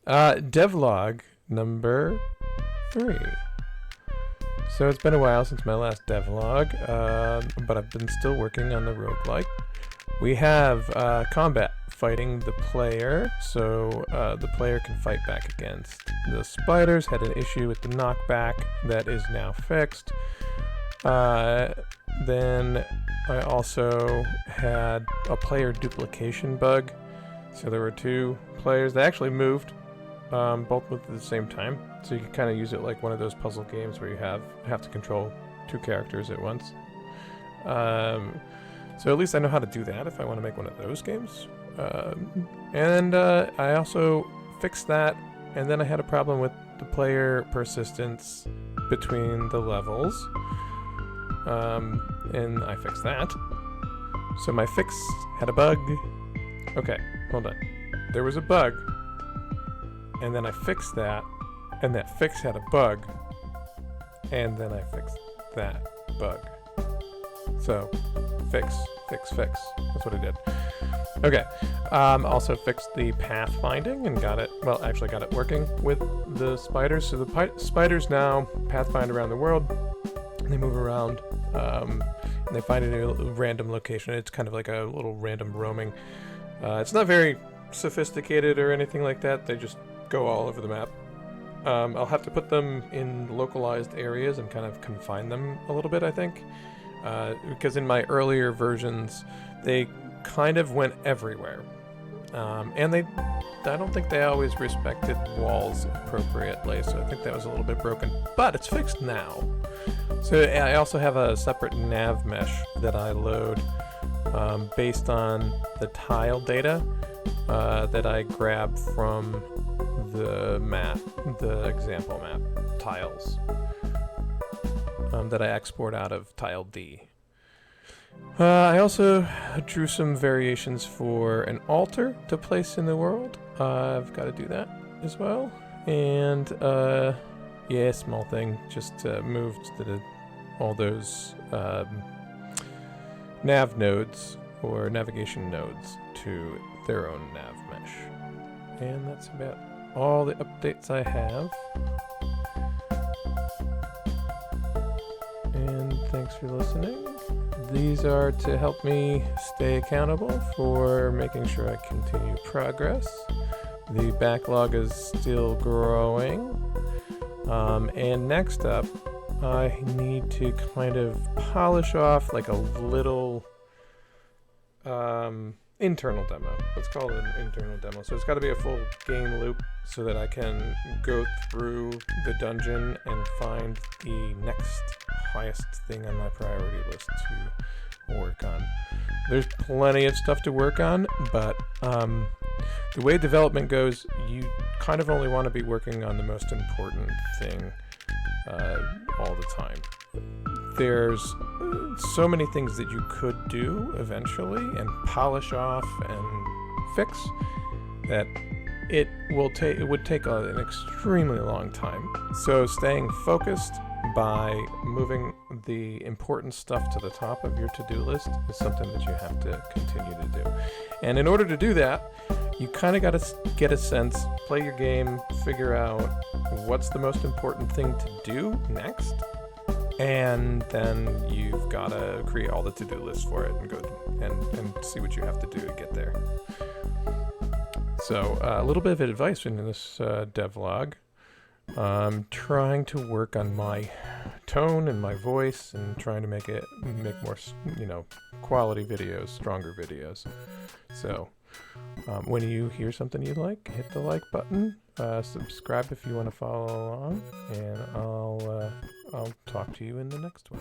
Devlog number 3. So it's been a while since my last devlog, but I've been still working on the roguelike. We have combat, fighting the player, so the player can fight back against the spiders. Had an issue with the knockback that is now fixed. Then I also had a player duplication bug. So there were 2 players. They actually moved, both moved at the same time. So you can kind of use it like one of those puzzle games where you have to control 2 characters at once. So at least I know how to do that if I want to make one of those games. And I also fixed that, and then I had a problem with the player persistence between the levels. And I fixed that. So my fix had a bug. Okay, hold on. There was a bug, and then I fixed that, and that fix had a bug, and then I fixed that bug. So, fix. That's what I did. Okay. Also fixed the pathfinding and got it working with the spiders. So the spiders now pathfind around the world. They move around, and they find a new random location. It's kind of like a little random roaming. It's not very sophisticated or anything like that. They just go all over the map. I'll have to put them in localized areas and kind of confine them a little bit, I think. Because in my earlier versions, they kind of went everywhere. And I don't think they always respected walls appropriately, so I think that was a little bit broken. But it's fixed now. So I also have a separate nav mesh that I load based on the tile data that I grab from the map, the example map tiles that I export out of tile D. I also drew some variations for an altar to place in the world. I've got to do that as well. And yeah, small thing, just moved all those nav nodes or navigation nodes to their own nav mesh. And that's about all the updates I have. And thanks for listening. These are to help me stay accountable for making sure I continue progress. The backlog is still growing. And next up, I need to kind of polish off like a little internal demo. Let's call it an internal demo. So it's got to be a full game loop so that I can go through the dungeon and find the next highest thing on my priority list to work on. There's plenty of stuff to work on, but the way development goes, you kind of only want to be working on the most important thing all the time. There's so many things that you could do eventually and polish off and fix that it would take an extremely long time. So staying focused by moving the important stuff to the top of your to-do list is something that you have to continue to do. And in order to do that, you kind of got to get a sense, play your game, figure out what's the most important thing to do next, and then you've got to create all the to-do lists for it and go and see what you have to do to get there. So a little bit of advice in this devlog. I'm trying to work on my tone and my voice and trying to make more, quality videos, stronger videos. So when you hear something you like, hit the like button, subscribe if you want to follow along, and I'll talk to you in the next one.